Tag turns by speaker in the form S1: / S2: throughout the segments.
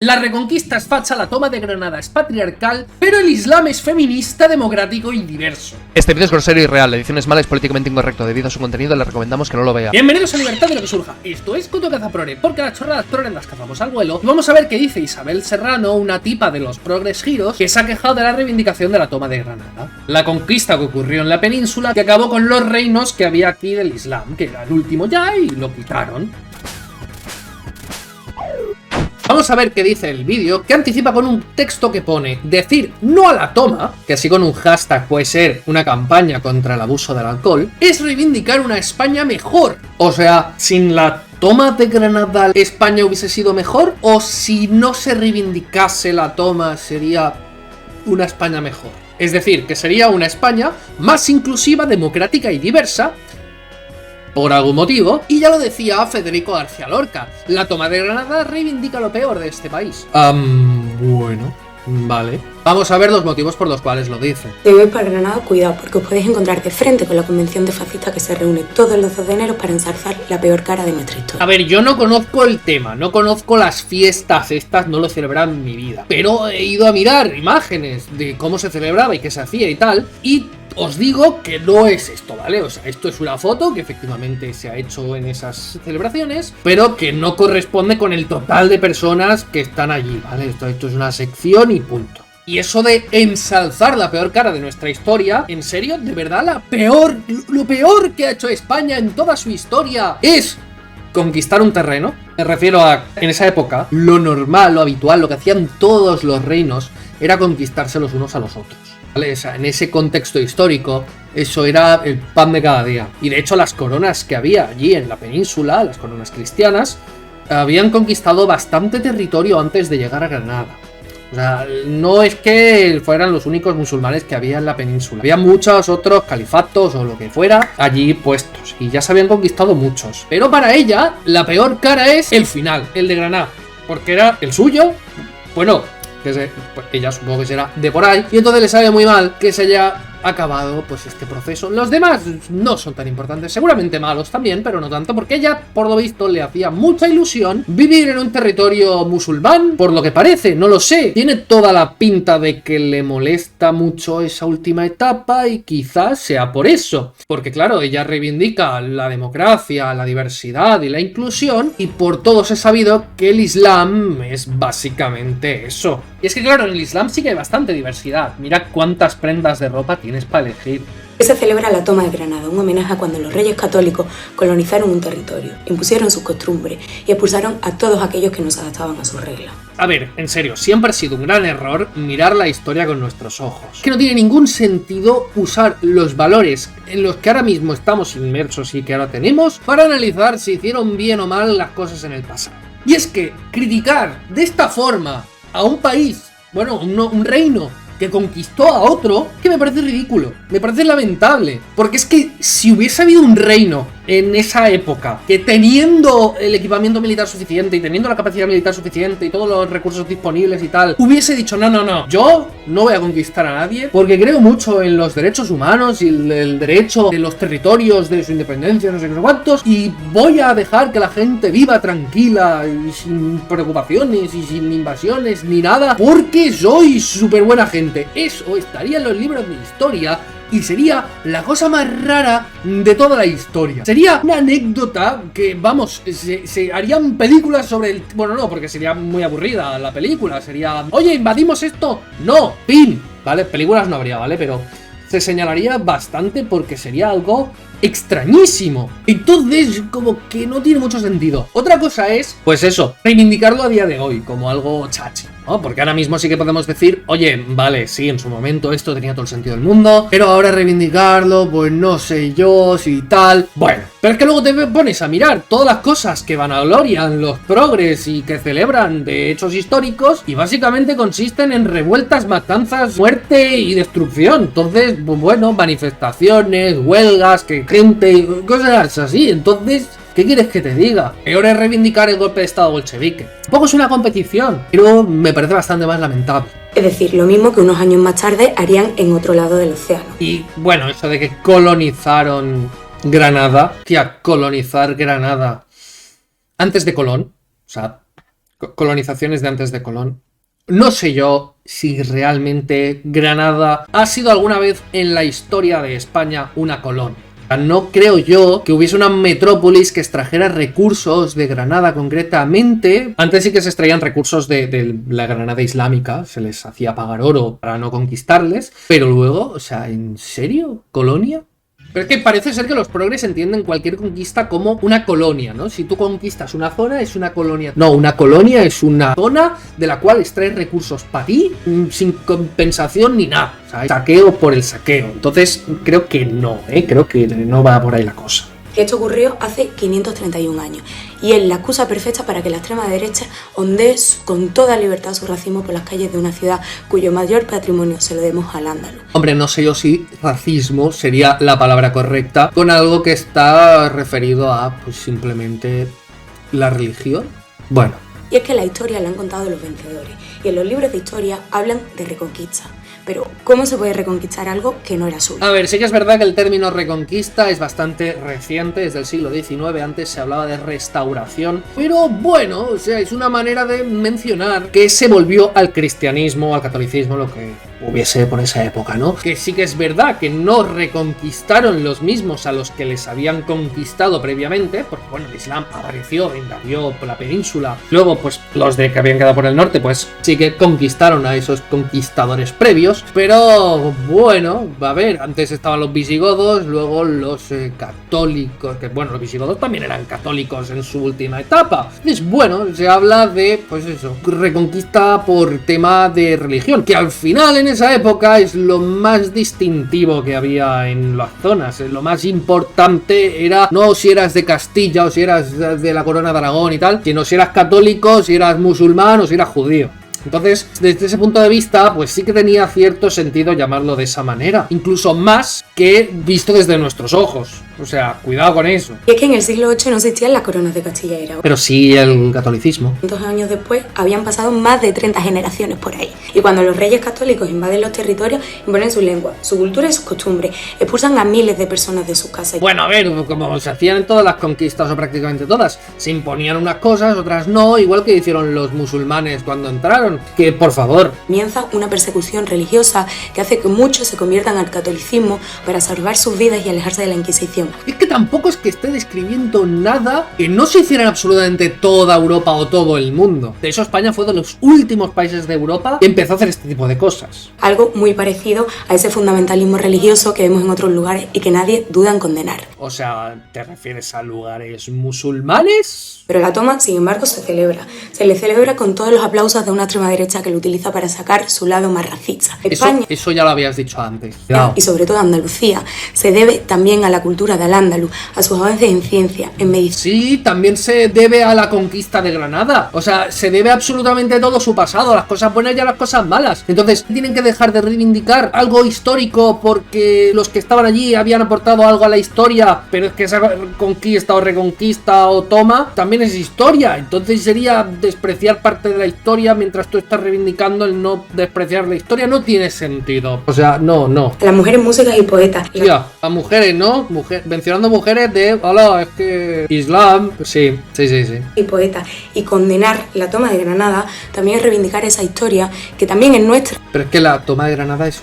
S1: La reconquista es facha, la toma de Granada es patriarcal, pero el Islam es feminista, democrático y diverso.
S2: Este vídeo es grosero y real, la edición es mala, es políticamente incorrecto. Debido a su contenido le recomendamos que no lo vea.
S1: Bienvenidos a Libertad de lo que surja. Esto es Coto Cazaprore, porque las chorradas progres las cazamos al vuelo. Y vamos a ver qué dice Isabel Serrano, una tipa de los progres giros, que se ha quejado de la reivindicación de la toma de Granada. La conquista que ocurrió en la península, que acabó con los reinos que había aquí del Islam, que era el último ya y lo quitaron. Vamos a ver qué dice el vídeo, que anticipa con un texto que pone: decir no a la toma, que así con un hashtag puede ser una campaña contra el abuso del alcohol, es reivindicar una España mejor. O sea, sin la toma de Granada, ¿España hubiese sido mejor? ¿O si no se reivindicase la toma, sería una España mejor? Es decir, que sería una España más inclusiva, democrática y diversa, por algún motivo, y ya lo decía Federico García Lorca, la toma de Granada reivindica lo peor de este país. Bueno, vale. Vamos a ver los motivos por los cuales lo dice.
S3: Si vais para Granada, cuidado, porque os podéis encontrar de frente con la convención de fascistas que se reúne todos los 2 de enero para ensalzar la peor cara de nuestra historia.
S1: A ver, yo no conozco el tema, no conozco las fiestas estas, no lo he celebrado en mi vida, pero he ido a mirar imágenes de cómo se celebraba y qué se hacía y tal, y os digo que no es esto, ¿vale? O sea, esto es una foto que efectivamente se ha hecho en esas celebraciones, pero que no corresponde con el total de personas que están allí, ¿vale? Esto es una sección y punto. Y eso de ensalzar la peor cara de nuestra historia, ¿en serio? ¿De verdad lo peor que ha hecho España en toda su historia es conquistar un terreno? Me refiero a, en esa época, lo normal, lo habitual, lo que hacían todos los reinos era conquistarse los unos a los otros, ¿vale? O sea, en ese contexto histórico, eso era el pan de cada día. Y de hecho las coronas que había allí en la península, las coronas cristianas, habían conquistado bastante territorio antes de llegar a Granada. O sea, no es que fueran los únicos musulmanes que había en la península. Había muchos otros califatos o lo que fuera allí puestos. Y ya se habían conquistado muchos. Pero para ella, la peor cara es el final, el de Granada. Porque era el suyo. Bueno, pues ella supongo que será de por ahí. Y entonces le sabe muy mal que se haya acabado pues este proceso. Los demás no son tan importantes, seguramente malos también, pero no tanto, porque ella, por lo visto, le hacía mucha ilusión vivir en un territorio musulmán, por lo que parece, no lo sé. Tiene toda la pinta de que le molesta mucho esa última etapa y quizás sea por eso. Porque claro, ella reivindica la democracia, la diversidad y la inclusión, y por todos he sabido que el Islam es básicamente eso. Y es que claro, en el Islam sí que hay bastante diversidad. Mira cuántas prendas de ropa tienes para elegir.
S3: Se celebra la toma de Granada, un homenaje a cuando los reyes católicos colonizaron un territorio, impusieron sus costumbres y expulsaron a todos aquellos que no se adaptaban a sus reglas.
S1: A ver, en serio, siempre ha sido un gran error mirar la historia con nuestros ojos. Que no tiene ningún sentido usar los valores en los que ahora mismo estamos inmersos y que ahora tenemos para analizar si hicieron bien o mal las cosas en el pasado. Y es que criticar de esta forma a un país, bueno, un reino que conquistó a otro, que me parece ridículo, me parece lamentable, porque es que si hubiese habido un reino en esa época que teniendo el equipamiento militar suficiente y teniendo la capacidad militar suficiente y todos los recursos disponibles y tal, hubiese dicho no, yo no voy a conquistar a nadie porque creo mucho en los derechos humanos y el derecho de los territorios de su independencia, no sé qué cuántos, y voy a dejar que la gente viva tranquila y sin preocupaciones y sin invasiones ni nada, porque soy súper buena gente. Eso estaría en los libros de historia y sería la cosa más rara de toda la historia. Sería una anécdota que, vamos, se harían películas sobre el... Bueno, no, porque sería muy aburrida la película. Sería, oye, ¿invadimos esto? No, fin. ¿Vale? Películas no habría, ¿vale? Pero se señalaría bastante porque sería algo extrañísimo. Entonces, como que no tiene mucho sentido. Otra cosa es, pues eso, reivindicarlo a día de hoy como algo chachi, ¿no? Porque ahora mismo sí que podemos decir, oye, vale, sí, en su momento esto tenía todo el sentido del mundo, pero ahora reivindicarlo, pues no sé yo, si tal. Bueno, pero es que luego te pones a mirar todas las cosas que vanaglorian los progres y que celebran de hechos históricos y básicamente consisten en revueltas, matanzas, muerte y destrucción. Entonces, pues bueno, manifestaciones, huelgas, que gente, cosas así. Entonces, ¿qué quieres que te diga? Peor es reivindicar el golpe de estado bolchevique. Tampoco es una competición, pero me parece bastante más lamentable.
S3: Es decir, lo mismo que unos años más tarde harían en otro lado del océano.
S1: Y bueno, eso de que colonizaron Granada, tía, colonizar Granada antes de Colón, o sea, colonizaciones de antes de Colón. No sé yo si realmente Granada ha sido alguna vez en la historia de España una colonia. No creo yo que hubiese una metrópolis que extrajera recursos de Granada concretamente. Antes sí que se extraían recursos de la Granada islámica, se les hacía pagar oro para no conquistarles, pero luego, o sea, ¿en serio? ¿Colonia? Pero es que parece ser que los progres entienden cualquier conquista como una colonia, ¿no? Si tú conquistas una zona, es una colonia. No, una colonia es una zona de la cual extraes recursos para ti sin compensación ni nada. O sea, saqueo por el saqueo. Entonces, creo que no, creo que no va por ahí la cosa.
S3: Esto ocurrió hace 531 años y es la excusa perfecta para que la extrema derecha ondee con toda libertad su racismo por las calles de una ciudad cuyo mayor patrimonio se lo demos al Al-Ándalus.
S1: Hombre, no sé yo si racismo sería la palabra correcta con algo que está referido a, pues, simplemente la religión. Bueno.
S3: Y es que la historia la han contado los vencedores y en los libros de historia hablan de reconquista. Pero, ¿cómo se puede reconquistar algo que no era suyo?
S1: A ver, sí que es verdad que el término reconquista es bastante reciente, desde el siglo XIX, antes se hablaba de restauración, pero bueno, o sea, es una manera de mencionar que se volvió al cristianismo, al catolicismo, lo que hubiese por esa época, ¿no? Que sí que es verdad que no reconquistaron los mismos a los que les habían conquistado previamente, porque bueno, el Islam apareció, invadió la península, luego pues los de que habían quedado por el norte, pues sí que conquistaron a esos conquistadores previos, pero bueno, a ver, antes estaban los visigodos, luego los católicos, que bueno, los visigodos también eran católicos en su última etapa. Entonces, bueno, se habla de, pues eso, reconquista por tema de religión, que al final en esa época es lo más distintivo que había en las zonas. Lo más importante era no si eras de Castilla o si eras de la corona de Aragón y tal, sino si eras católico, si eras musulmán o si eras judío. Entonces, desde ese punto de vista, pues sí que tenía cierto sentido llamarlo de esa manera. Incluso más que visto desde nuestros ojos. O sea, cuidado con eso.
S3: Y es que en el siglo VIII no existían las coronas de Castilla y Aragón.
S1: Pero sí el catolicismo.
S3: 2 años después habían pasado más de 30 generaciones por ahí. Y cuando los reyes católicos invaden los territorios, imponen su lengua, su cultura y sus costumbres. Expulsan a miles de personas de sus casas.
S1: Bueno, a ver, como se hacían en todas las conquistas, o prácticamente todas, se imponían unas cosas, otras no, igual que hicieron los musulmanes cuando entraron. Que, por favor.
S3: Comienza una persecución religiosa que hace que muchos se conviertan al catolicismo para salvar sus vidas y alejarse de la Inquisición.
S1: Es que tampoco es que esté describiendo nada que no se hiciera en absolutamente toda Europa o todo el mundo. De hecho, España fue de los últimos países de Europa que empezó a hacer este tipo de cosas.
S3: Algo muy parecido a ese fundamentalismo religioso que vemos en otros lugares y que nadie duda en condenar.
S1: O sea, ¿te refieres a lugares musulmanes?
S3: Pero la toma, sin embargo, se celebra. Se le celebra con todos los aplausos de una extrema derecha que lo utiliza para sacar su lado más racista. España,
S1: eso ya lo habías dicho antes.
S3: Y sobre todo Andalucía, se debe también a la cultura de Al-Ándalus, a sus avances en ciencia, en medicina.
S1: Sí, también se debe a la conquista de Granada. O sea, se debe absolutamente todo su pasado, las cosas buenas y a las cosas malas. Entonces, tienen que dejar de reivindicar algo histórico porque los que estaban allí habían aportado algo a la historia, pero es que esa conquista o reconquista o toma también es historia. Entonces sería despreciar parte de la historia mientras tú estás reivindicando el no despreciar la historia. No tiene sentido. O sea, no.
S3: Las mujeres músicas y poetas.
S1: Ya, a mujeres, ¿no? Mencionando mujeres de, hola, es que Islam, sí.
S3: Y poetas. Y condenar la toma de Granada también es reivindicar esa historia que también es nuestra.
S1: Pero es que la toma de Granada es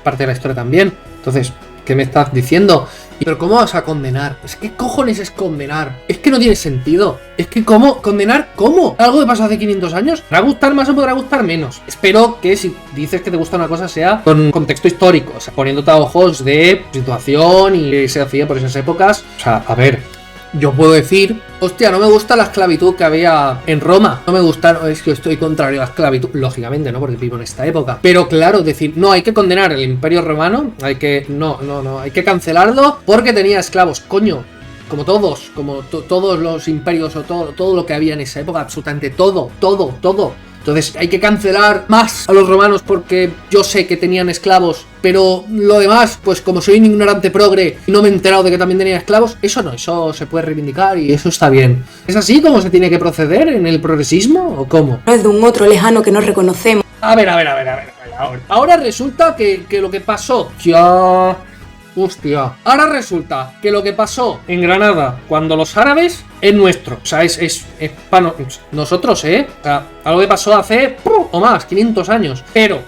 S1: parte de la historia también. Entonces, ¿qué me estás diciendo? ¿Pero cómo vas a condenar? Es que, ¿qué cojones es condenar? Es que no tiene sentido. Es que, ¿cómo? ¿Condenar cómo? ¿Algo que pasó hace 500 años? ¿Podrá gustar más o podrá gustar menos? Espero que si dices que te gusta una cosa sea con contexto histórico. O sea, poniéndote a ojos de situación y que se hacía por esas épocas. O sea, a ver, yo puedo decir, hostia, no me gusta la esclavitud que había en Roma. No me gusta, es que estoy contrario a la esclavitud. Lógicamente, ¿no? Porque vivo en esta época. Pero claro, decir, no, hay que condenar el Imperio Romano. Hay que cancelarlo porque tenía esclavos. Coño, como todos, todos los imperios o todo lo que había en esa época. Absolutamente todo. Entonces hay que cancelar más a los romanos porque yo sé que tenían esclavos, pero lo demás, pues como soy un ignorante progre y no me he enterado de que también tenían esclavos, eso se puede reivindicar y eso está bien. ¿Es así como se tiene que proceder en el progresismo o cómo?
S3: No es de un otro lejano que no reconocemos.
S1: A ver. Ahora resulta que lo que pasó ya Hostia. Ahora resulta que lo que pasó en Granada cuando los árabes es nuestro. O sea, es para nosotros, O sea, algo que pasó hace o más, 500 años. Pero,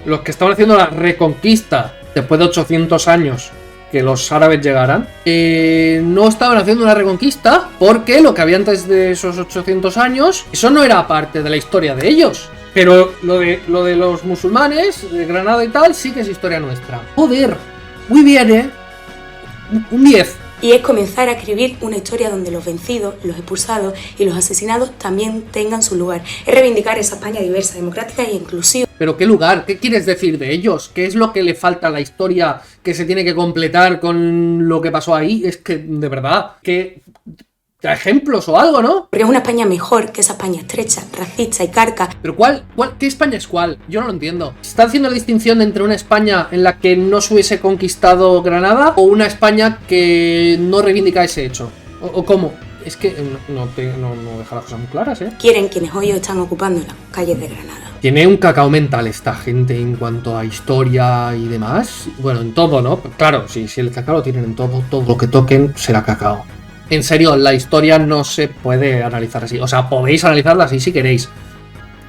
S1: los que estaban haciendo la reconquista después de 800 años que los árabes llegaran, no estaban haciendo una reconquista porque lo que había antes de esos 800 años, eso no era parte de la historia de ellos. Pero lo de los musulmanes, de Granada y tal, sí que es historia nuestra. Joder, muy bien, un 10.
S3: Y es comenzar a escribir una historia donde los vencidos, los expulsados y los asesinados también tengan su lugar. Es reivindicar esa España diversa, democrática e inclusiva.
S1: ¿Pero qué lugar? ¿Qué quieres decir de ellos? ¿Qué es lo que le falta a la historia que se tiene que completar con lo que pasó ahí? Es que, de verdad, que... ejemplos o algo, ¿no?
S3: Porque es una España mejor que esa España estrecha, racista y carca.
S1: ¿Pero qué España es cuál? Yo no lo entiendo. ¿Está haciendo la distinción entre una España en la que no se hubiese conquistado Granada o una España que no reivindica ese hecho? ¿O cómo? Es que no deja las cosas muy claras, ¿eh?
S3: Quieren quienes hoy están ocupando las calles de Granada.
S1: Tiene un cacao mental esta gente en cuanto a historia y demás. Bueno, en todo, ¿no? Claro, si el cacao lo tienen en todo lo que toquen será cacao. En serio, la historia no se puede analizar así. O sea, podéis analizarla así si queréis.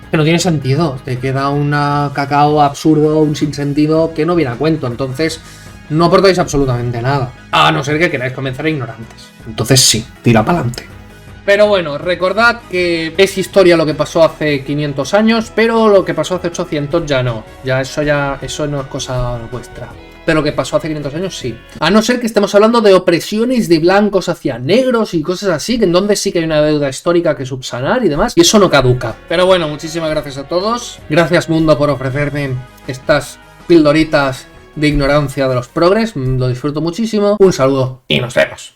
S1: Que no tiene sentido. Te queda un cacao absurdo, un sinsentido que no viene a cuento. Entonces, no aportáis absolutamente nada. A no ser que queráis convencer a ignorantes. Entonces sí, tira para adelante. Pero bueno, recordad que es historia lo que pasó hace 500 años, pero lo que pasó hace 800 ya no. Eso no es cosa vuestra. Pero lo que pasó hace 500 años sí. A no ser que estemos hablando de opresiones de blancos hacia negros y cosas así, que en donde sí que hay una deuda histórica que subsanar y demás, y eso no caduca. Pero bueno, muchísimas gracias a todos. Gracias, mundo, por ofrecerme estas pildoritas de ignorancia de los progres. Lo disfruto muchísimo. Un saludo y nos vemos.